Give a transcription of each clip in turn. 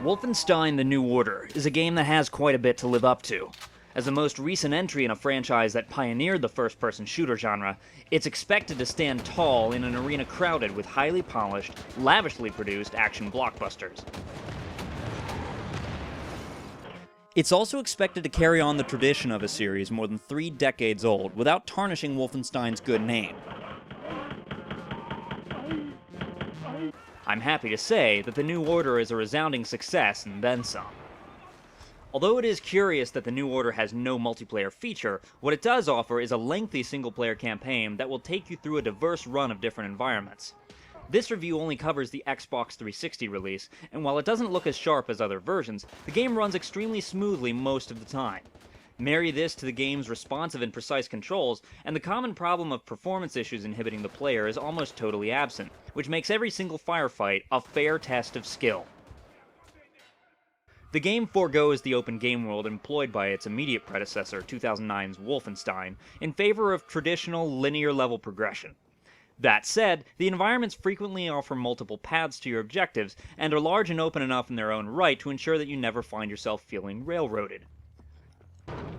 Wolfenstein: The New Order is a game that has quite a bit to live up to. As the most recent entry in a franchise that pioneered the first-person shooter genre, it's expected to stand tall in an arena crowded with highly polished, lavishly produced action blockbusters. It's also expected to carry on the tradition of a series more than 3 decades old without tarnishing Wolfenstein's good name. I'm happy to say that The New Order is a resounding success and then some. Although it is curious that The New Order has no multiplayer feature, what it does offer is a lengthy single-player campaign that will take you through a diverse run of different environments. This review only covers the Xbox 360 release, and while it doesn't look as sharp as other versions, the game runs extremely smoothly most of the time. Marry this to the game's responsive and precise controls, and the common problem of performance issues inhibiting the player is almost totally absent, which makes every single firefight a fair test of skill. The game forgoes the open game world employed by its immediate predecessor, 2009's Wolfenstein, in favor of traditional linear level progression. That said, the environments frequently offer multiple paths to your objectives, and are large and open enough in their own right to ensure that you never find yourself feeling railroaded.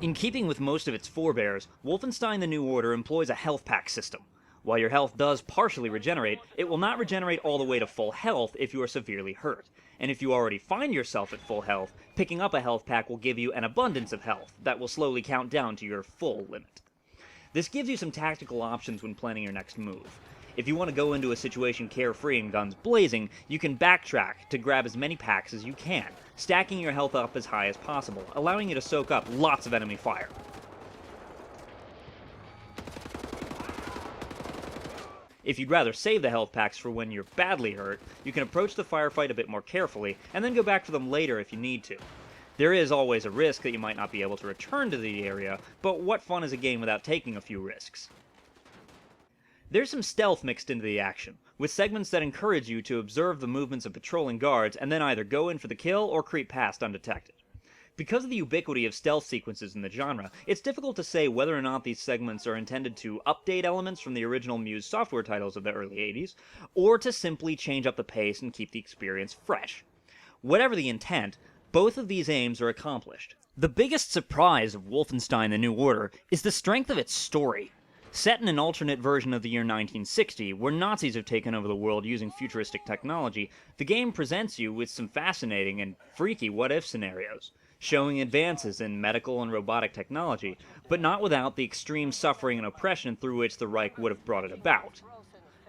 In keeping with most of its forebears, Wolfenstein: The New Order employs a health pack system. While your health does partially regenerate, it will not regenerate all the way to full health if you are severely hurt. And if you already find yourself at full health, picking up a health pack will give you an abundance of health that will slowly count down to your full limit. This gives you some tactical options when planning your next move. If you want to go into a situation carefree and guns blazing, you can backtrack to grab as many packs as you can, stacking your health up as high as possible, allowing you to soak up lots of enemy fire. If you'd rather save the health packs for when you're badly hurt, you can approach the firefight a bit more carefully, and then go back for them later if you need to. There is always a risk that you might not be able to return to the area, but what fun is a game without taking a few risks? There's some stealth mixed into the action, with segments that encourage you to observe the movements of patrolling guards and then either go in for the kill or creep past undetected. Because of the ubiquity of stealth sequences in the genre, it's difficult to say whether or not these segments are intended to update elements from the original Muse software titles of the early 80s, or to simply change up the pace and keep the experience fresh. Whatever the intent, both of these aims are accomplished. The biggest surprise of Wolfenstein: The New Order is the strength of its story. Set in an alternate version of the year 1960, where Nazis have taken over the world using futuristic technology, the game presents you with some fascinating and freaky what-if scenarios, showing advances in medical and robotic technology, but not without the extreme suffering and oppression through which the Reich would have brought it about.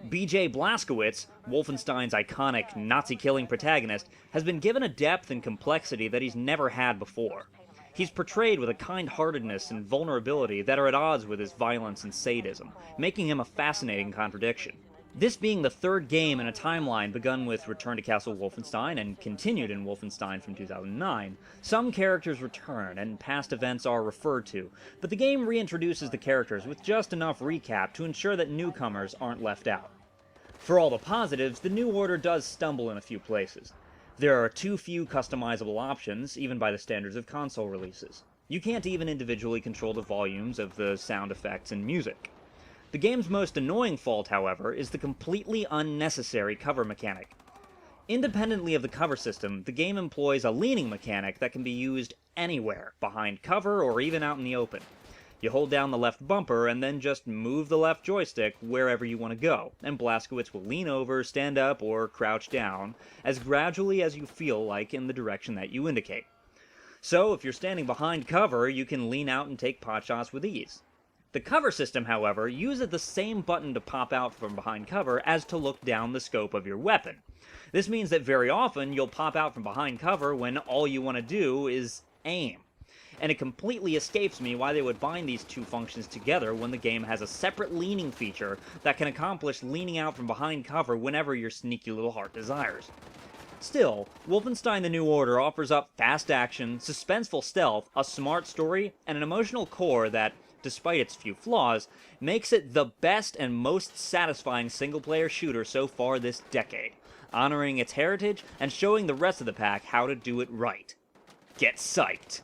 B.J. Blazkowicz, Wolfenstein's iconic Nazi-killing protagonist, has been given a depth and complexity that he's never had before. He's portrayed with a kind-heartedness and vulnerability that are at odds with his violence and sadism, making him a fascinating contradiction. This being the third game in a timeline begun with Return to Castle Wolfenstein and continued in Wolfenstein from 2009, some characters return and past events are referred to, but the game reintroduces the characters with just enough recap to ensure that newcomers aren't left out. For all the positives, the New Order does stumble in a few places. There are too few customizable options, even by the standards of console releases. You can't even individually control the volumes of the sound effects and music. The game's most annoying fault, however, is the completely unnecessary cover mechanic. Independently of the cover system, the game employs a leaning mechanic that can be used anywhere, behind cover or even out in the open. You hold down the left bumper and then just move the left joystick wherever you want to go, and Blazkowicz will lean over, stand up, or crouch down, as gradually as you feel like in the direction that you indicate. So, if you're standing behind cover, you can lean out and take potshots with ease. The cover system, however, uses the same button to pop out from behind cover as to look down the scope of your weapon. This means that very often you'll pop out from behind cover when all you want to do is aim. And it completely escapes me why they would bind these two functions together when the game has a separate leaning feature that can accomplish leaning out from behind cover whenever your sneaky little heart desires. Still, Wolfenstein: The New Order offers up fast action, suspenseful stealth, a smart story, and an emotional core that, despite its few flaws, makes it the best and most satisfying single-player shooter so far this decade, honoring its heritage and showing the rest of the pack how to do it right. Get psyched!